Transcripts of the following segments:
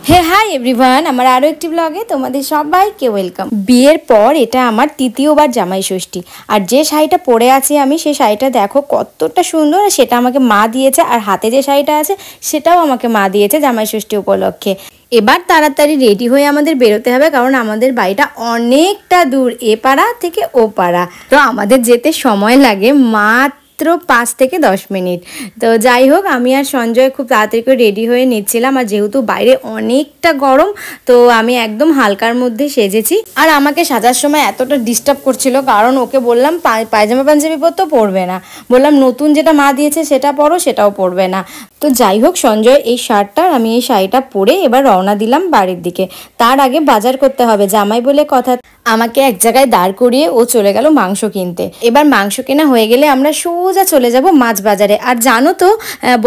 হে hi everyone, আমার আরও একটি ব্লগে তোমাদের সবাইকে ওয়েলকাম। বিয়ের পর এটা আমার তৃতীয়বার জামাই ষষ্ঠী। আর যে শাড়িটা পরে আছি আমি, সেই শাড়িটা দেখো কতটা সুন্দর। আর সেটা আমাকে মা দিয়েছে, আর হাতে যে শাড়িটা আছে সেটাও আমাকে মা দিয়েছে জামাই ষষ্ঠী উপলক্ষে। এবার তাড়াতাড়ি রেডি হয়ে আমাদের বেরোতে হবে, কারণ আমাদের বাড়িটা অনেকটা দূর, এ পাড়া থেকে ও পাড়া। তো আমাদের যেতে সময় লাগে মাত্র 5 থেকে 10 মিনিট। তো যাই হোক, আমি আর সঞ্জয় খুব তাড়াতাড়ি করে রেডি হয়ে নিচ্ছিলাম। আর যেহেতু বাইরে অনেকটা গরম, তো আমি একদম হালকার মধ্যে সেজেছি। আর আমাকে সাজার সময় এতটা ডিস্টার্ব করছিল, কারণ ওকে বললাম পায়জামা পাঞ্জাবি পরতেও পরবে না, বললাম নতুন যেটা মা দিয়েছে সেটা পরো, সেটাও পরবে না। তো যাই হোক, সঞ্জয় এই শার্টটা, আমি এই শাড়িটা পরে এবার রওনা দিলাম বাড়ির দিকে। তার আগে বাজার করতে হবে, জামাই বলে কথা। আমাকে এক জায়গায় দাঁড় করিয়ে ও চলে গেল মাংস কিনতে। এবার মাংস কেনা হয়ে গেলে আমরা সোজা চলে যাব মাছ বাজারে। আর জানো তো,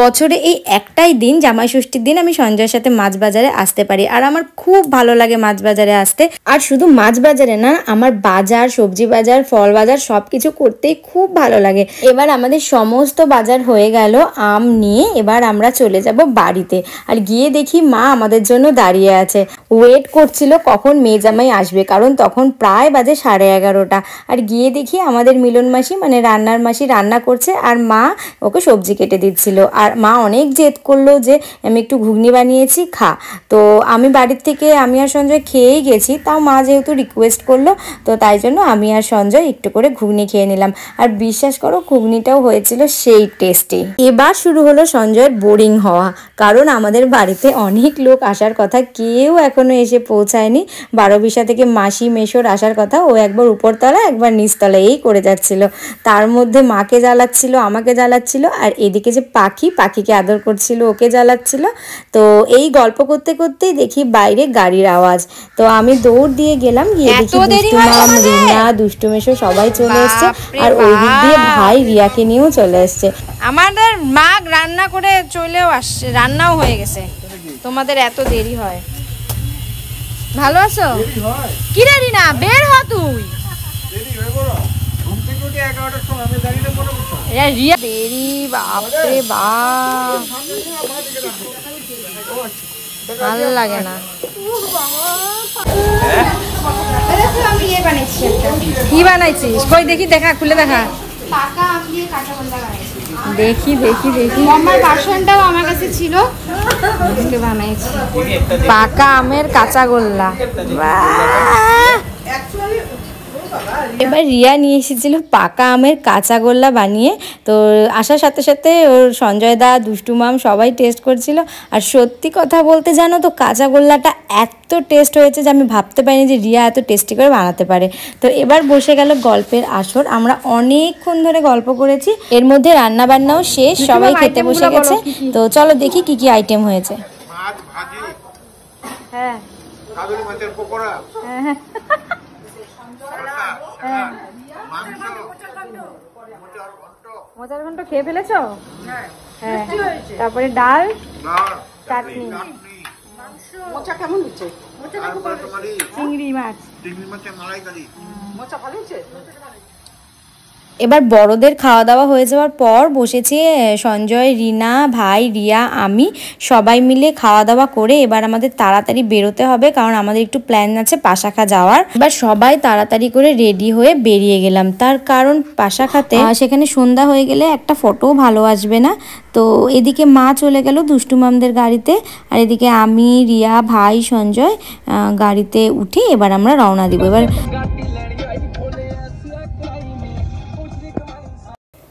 বছরে এই একটাই দিন, জামাই ষষ্ঠীর দিন, আমি সঞ্জয়ের সাথে মাছ বাজারে আসতে পারি। আর আমার খুব ভালো লাগে মাছ বাজারে আসতে। আর শুধু মাছ বাজারে না, আমার বাজার, সবজি বাজার, ফল বাজার সব কিছু করতেই খুব ভালো লাগে। এবার আমাদের সমস্ত বাজার হয়ে গেল আম নিয়ে। এবার আমরা চলে যাব বাড়িতে। আর গিয়ে দেখি মা আমাদের জন্য দাঁড়িয়ে আছে, ওয়েট করছিল কখন মেয়ে জামাই আসবে, কারণ তখন প্রায় বাজে 11:30। আর গিয়ে দেখি আমাদের মিলন মাসি, মানে রান্নার মাসি, রান্না করছে, আর মা ওকে সবজি কেটে দিচ্ছিল। আর মা অনেক জেদ করলো যে আমি একটু ঘুগনি বানিয়েছি, খা। তো আমি বাড়ির থেকে আমি আর সঞ্জয় খেয়েই গেছি, তাও মা যেহেতু রিকোয়েস্ট করলো, তো তাই জন্য আমি আর সঞ্জয় একটু করে ঘুগনি খেয়ে নিলাম। আর বিশ্বাস করো, ঘুগনিটাও হয়েছিল সেই টেস্টি। এবার শুরু হলো সঞ্জয়ের বোরিং হওয়া, কারণ আমাদের বাড়িতে অনেক লোক আসার কথা, কেউ এখনো এসে পৌঁছায়নি। 12 থেকে মাসি মেশোর আসার কথা, ও একবার উপরতলা একবার নিচতলা এই করে যাচ্ছিল। তার মধ্যে মাকে জ্বালাচ্ছিল, আমাকে জ্বালাচ্ছিল, আর এদিকে যে পাখিকে আদর করছিল, ওকে জ্বালাচ্ছিল। তো এই গল্প করতে করতেই দেখি বাইরে গাড়ির আওয়াজ। তো আমি দৌড় দিয়ে গেলাম, গিয়ে দেখি দুষ্টু মাম, রিনা, দুষ্টু মেশো সবাই চলে এসছে। আর ওই দিক দিয়ে ভাই রিয়াকে নিয়েও চলে এসছে। আমাদের মা রান্না করে চলেও আসছে, রান্নাও হয়ে গেছে। তোমাদের এত দেরি হয়? ভালো আছো? কি রে রিনা, বের হ তুই। রিয়া দেরি, বাপরে বাপ, ভালো লাগে না। কি বানাইছিস? কই দেখি, দেখা, খুলে দেখা। দেখি দেখি দেখি, আমার বাসনটাও আমার কাছে ছিল, বানাইছি পাকা আমের কাঁচা গোল্লা। এবার রিয়া নিয়ে এসেছিল পাকা আমের কাঁচা গোল্লা বানিয়ে। তো আসার সাথে সাথে ওর সঞ্জয় দা, দুষ্টু মাম সবাই টেস্ট করছিল। আর সত্যি কথা বলতে জানো তো, কাঁচা গোল্লাটা এত টেস্ট হয়েছে যে আমি ভাবতে পারিনি যে রিয়া এত টেস্টি করে বানাতে পারে। তো এবার বসে গেল গল্পের আসর। আমরা অনেকক্ষণ ধরে গল্প করেছি, এর মধ্যে রান্না বান্নাও শেষ, সবাই খেতে বসে গেছে। তো চলো দেখি কি কি আইটেম হয়েছে। হ্যাঁ, মোচার ঘন্ট খেয়ে ফেলেছো? হ্যাঁ, তারপরে ডাল, চাটনি। মোচা কেমন হচ্ছে? চিংড়ি মাছের মালাইকারি। মোচা ভালো হচ্ছে। এবার বড়দের খাওয়া দাওয়া হয়ে যাওয়ার পর বসেছি সঞ্জয়, রিনা, ভাই, রিয়া, আমি সবাই মিলে খাওয়া দাওয়া করে এবার আমাদের তাড়াতাড়ি বেরোতে হবে, কারণ আমাদের একটু প্ল্যান আছে পাশাখা যাওয়ার। এবার সবাই তাড়াতাড়ি করে রেডি হয়ে বেরিয়ে গেলাম, তার কারণ পাশাখাতে সেখানে সন্ধ্যা হয়ে গেলে একটা ফটোও ভালো আসবে না। তো এদিকে মা চলে গেল দুষ্টু মামদের গাড়িতে, আর এদিকে আমি, রিয়া, ভাই, সঞ্জয় গাড়িতে উঠে এবার আমরা রওনা দিব। এবার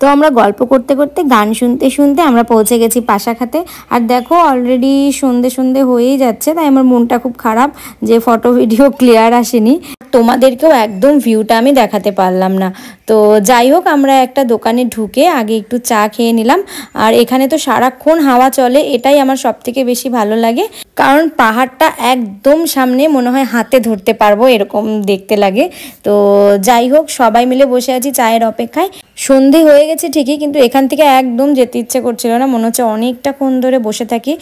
তো আমরা গল্প করতে করতে, গান শুনতে শুনতে আমরা পৌঁছে গেছি পাশাখাতে। আর দেখো অলরেডি সন্ধে হয়েই যাচ্ছে, তাই আমার মনটা খুব খারাপ যে ফটো ভিডিও ক্লিয়ার আসেনি, তোমাদেরকেও একদম ভিউটা আমি দেখাতে পারলাম না। তো যাই হোক, আমরা একটা দোকানে ঢুকে আগে একটু চা খেয়ে নিলাম। আর এখানে তো সারাক্ষণ হাওয়া চলে, এটাই আমার সব থেকে বেশি ভালো লাগে, কারণ পাহাড়টা একদম সামনে, মনে হয় হাতে ধরতে পারবো এরকম দেখতে লাগে। তো যাই হোক, সবাই মিলে বসে আছি চায়ের অপেক্ষায়। সন্ধে হয়ে গেছে ঠিকই, কিন্তু এখান থেকে একদম যেতে ইচ্ছে করছিল না, মনে হচ্ছে অনেকটাক্ষণ ধরে বসে থাকি।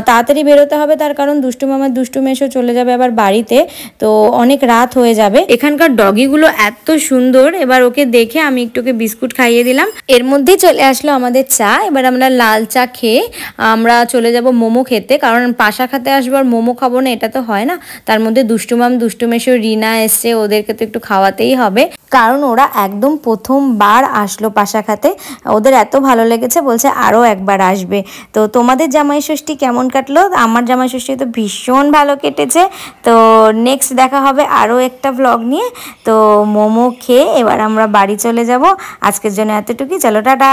তাড়াতাড়ি বেরোতে হবে, তার কারণ দুষ্টু মামার দুষ্টু মেশো চলে যাবে আবার বাড়িতে, তো অনেক রাত হয়ে যাবে। এখানকার ডগিগুলো এত সুন্দর, এবার ওকে দেখে আমি একটুকে বিস্কুট খাইয়ে দিলাম। এর মধ্যেই চলে আসলো আমাদের চা। এবার আমরা লাল চা খেয়ে আমরা চলে যাব মোমো খেতে, কারণ পাশাখা খাতে আসবো আর মোমো খাবো না, এটা তো হয় না। তার মধ্যে দুষ্টু মাম, দুষ্টু মেশো, রিনা এসছে, ওদেরকে তো একটু খাওয়াতেই হবে, কারণ ওরা একদম প্রথমবার আসলো পাশা খাতে। ওদের এত ভালো লেগেছে, বলছে আরও একবার আসবে। তো তোমাদের জামাই ষষ্ঠী কেমন কাটলো? আমার জামাই ষষ্ঠী তো ভীষণ ভালো কেটেছে। তো নেক্সট দেখা হবে আরও একটা ব্লগ নিয়ে। তো মোমো খেয়ে এবার আমরা বাড়ি চলে যাব। আজকের জন্য এতটুকুই, চলো টাটা।